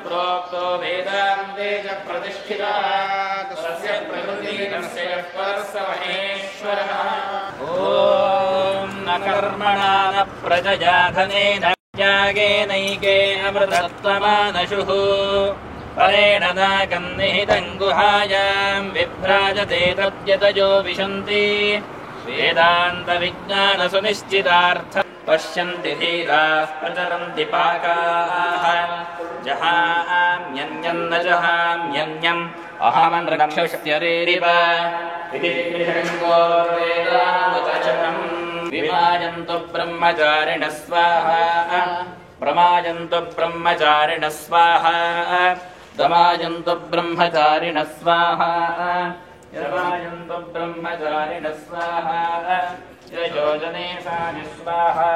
प्रोक्तो वेदान्ते च प्रतिष्ठितः तस्य प्रकृतिः तस्य यः परः स महेश्वरः। ॐ न कर्मणा न प्रजया धनेन त्यागेनैके अमृतत्वमानशुः परेण नाकं निहितं गुहायां विभ्राजते तद्यतयो विशन्ति वेदान्तविज्ञानसुनिश्चितार्थं पश्यन्ति धीराः प्रचरन्ति पाकाः जहाम्यन्यं न जहाम्यन्यम् अहमनृक्षस्यरेरिव इति वेदामुतचनम् विमायन्तु ब्रह्मचारिणः स्वाहा प्रमायन्तु ब्रह्मचारिणः स्वाहा दमायन्तु ब्रह्मचारिणः स्वाहा यमायन्तु ब्रह्मचारिणः स्वाहा यजोजने सानि स्वाहा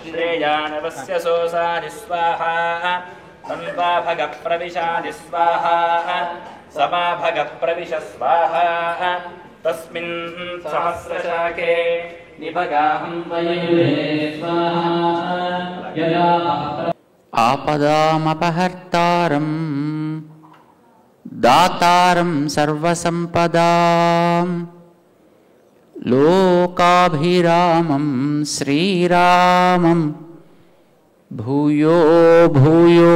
श्रेयाणवस्य सोसानि स्वाहा सन्ताभगप्रविशानि स्वाहा समाभगप्रविश स्वाहा तस्मिन् सहस्रशाखे निभगाहं वयुजे स्वाहा आपदामपहर्तारं दातारं सर्वसम्पदां लोकाभिरामं श्रीरामं भूयो भूयो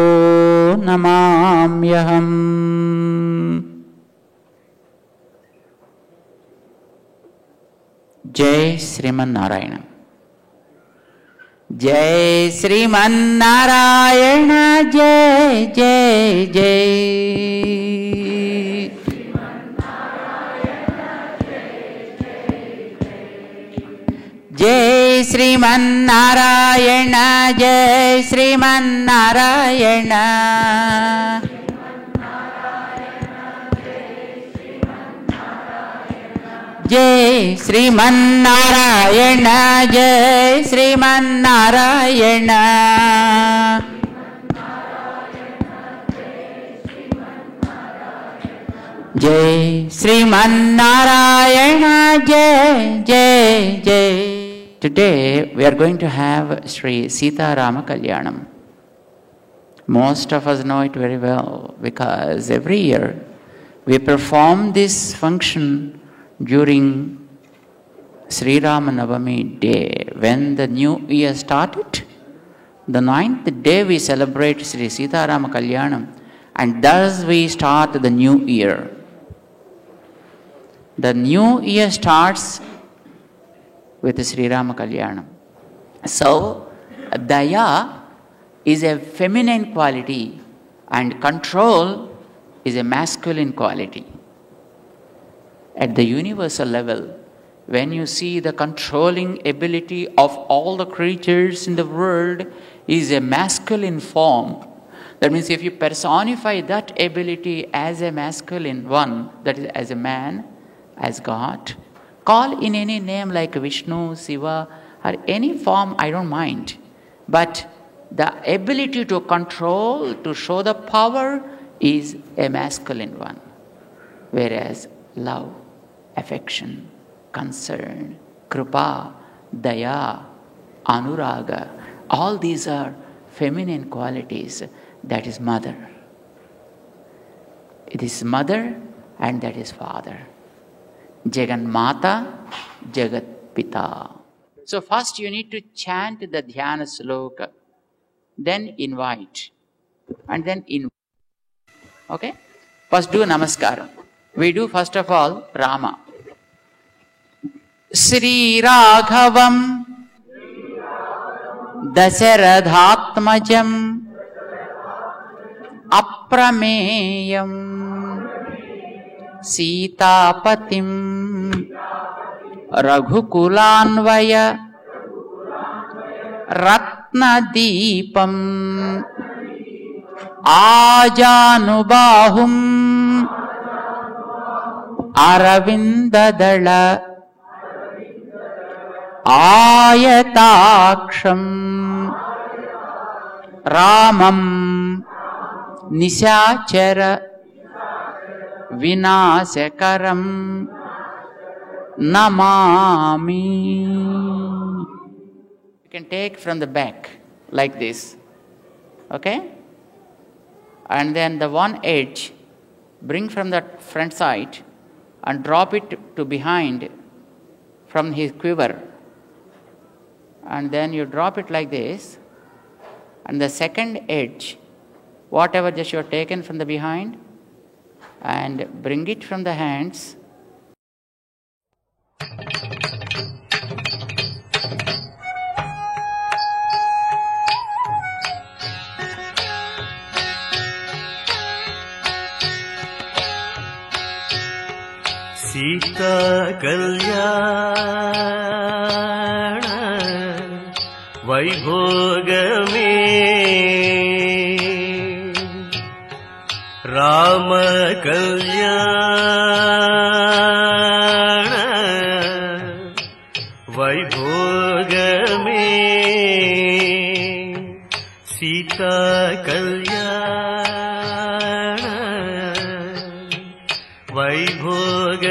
नमाम्यहम्। जय श्रीमन्नारायण। जय श्रीमन्नारायण। जय जय जय। जय श्रीमन्नारायण। जय श्रीमन्नारायण। जय श्रीमन्नारायण। जय श्रीमन्नारायण। जय श्रीमन्नारायण। जय जय जय। Today we are going to have Sri Sita Rama Kalyanam. Most of us know it very well because every year we perform this function during Sri Rama Navami day. When the new year started, the 9th day we celebrate Sri Sita Rama Kalyanam, and thus we start the new year. The new year starts with Sri Rama Kalyanam. So, Daya is a feminine quality and control is a masculine quality. At the universal level, when you see the controlling ability of all the creatures in the world is a masculine form, that means if you personify that ability as a masculine one, that is as a man, as God, call in any name like Vishnu, Shiva, or any form, I don't mind. But the ability to control, to show the power is a masculine one. Whereas love, affection, concern, kripa, daya, anuraga, all these are feminine qualities. That is mother. It is mother and that is father. Jagan Mata, Jagat Pita. So first you need to chant the Dhyana Sloka, then invite, and then invite. Okay? First do Namaskaram. We do first of all Rama. Sri Raghavam Dasarathatmajam Aprameyam Sitapatim Raghukulanvaya Ratnadipam Ajanubahum Aravindadala Ayataksham Ramam Nishachara Vinasakaram Namami. You can take from the back like this. Okay? and then the one edge, bring from the front side and drop it to behind from his quiver. And then you drop it like this, and the second edge, whatever just you have taken from the behind, and bring it from the hands. Sita कल्याण वैभोग में राम कल्याण वैभोग में सीता कल्याण वैभोग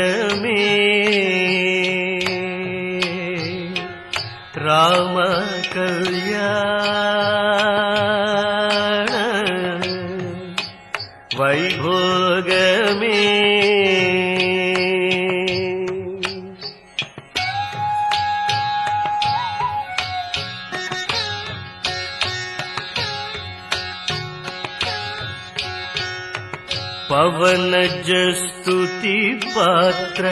राम कल्याण वैभोग पवनज स्तुति पात्र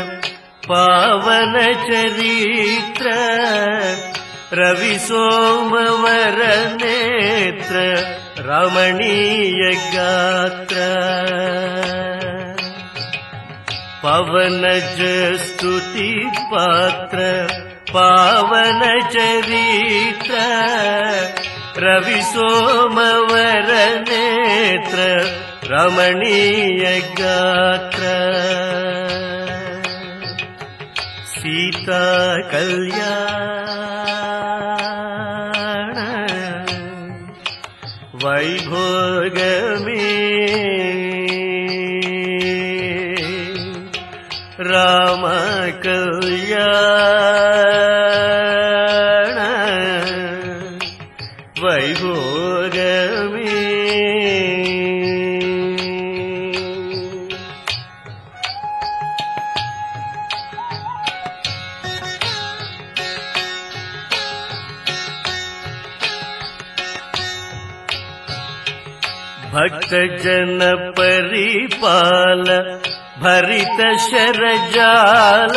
पावन चरित्र रवि सोमवर नेत्र रमणीय गात्र पवनज स्तुति पात्र पावन चरित्र रवि सोमवर नेत्र रमणीय गात्र सीता कल्याण वैभोग में राम कल्याण वैभोग भक्त जन परिपाल भरित शरजाल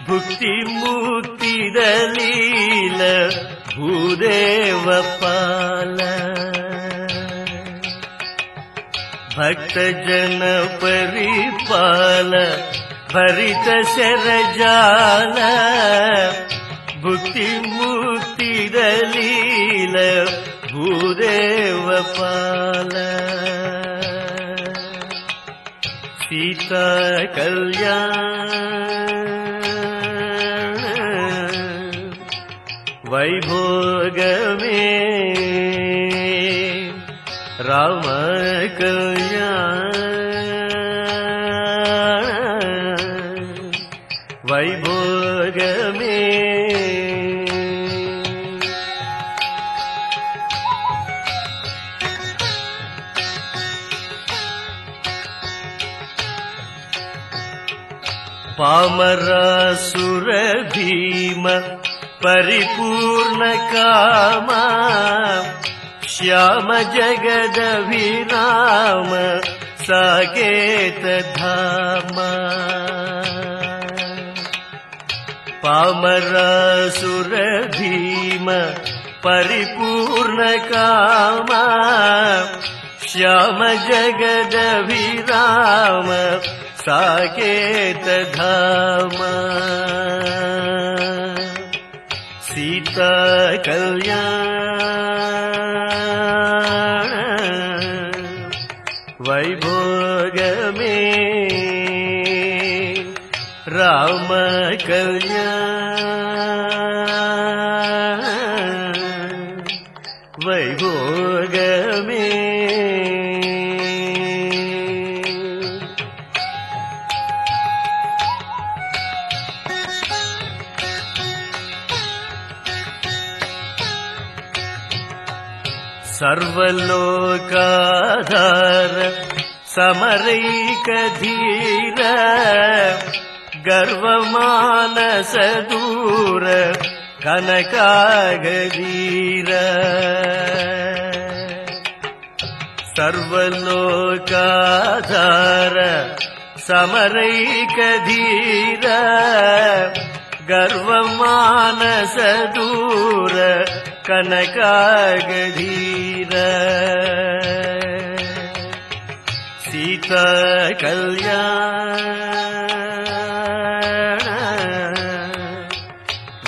भुक्ति मुक्ति दलील भूदेव पाल भक्त जन परिपाल भरित शरजाल भुक्ति मुक्ति दलील भूदेव पाल सीता कल्याण वैभोग में राम कल्याण वैभोग में पामरासुर भीम परिपूर्ण कामा श्याम जगदभिराम साकेत धामा पामरासुर भीम परिपूर्ण कामा श्याम जगदभिराम साकेत धामा सीता कल्याण वैभोग में राम कल्याण वैभोग में सर्वलोकाधार समरैकधीर गर्वमानस दूर कनकागधीर सर्वलोकाधार समरैकधीर गर्वमानस दूर कनकागधीर सीता कल्याण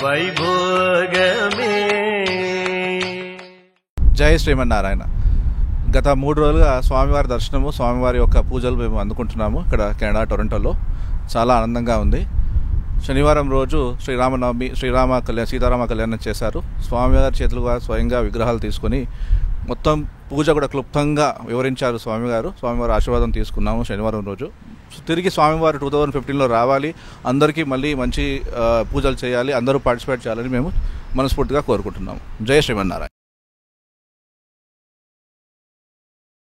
వైభోగమే. జై శ్రీమన్నారాయణ. గత 3 రోజులుగా స్వామివారి దర్శనము, స్వామివారి యొక్క పూజలు మేము అందుకుంటున్నాము ఇక్కడ కెనడా టొరంటోలో. చాలా ఆనందంగా ఉంది. శనివారం రోజు శ్రీరామనవమి, సీతారామ కళ్యాణం చేశారు. స్వామివారి చేతులుగా స్వయంగా విగ్రహాలు తీసుకొని మొత్తం పూజ కూడా క్లుప్తంగా వివరించారు స్వామివారు. స్వామివారి ఆశీర్వాదం తీసుకున్నాము శనివారం రోజు. తిరిగి స్వామివారు 2015లో రావాలి, అందరికీ మళ్ళీ మంచి పూజలు చేయాలి, అందరూ పార్టిసిపేట్ చేయాలని మేము మనస్ఫూర్తిగా కోరుకుంటున్నాము. జై శ్రీమన్నారాయణ.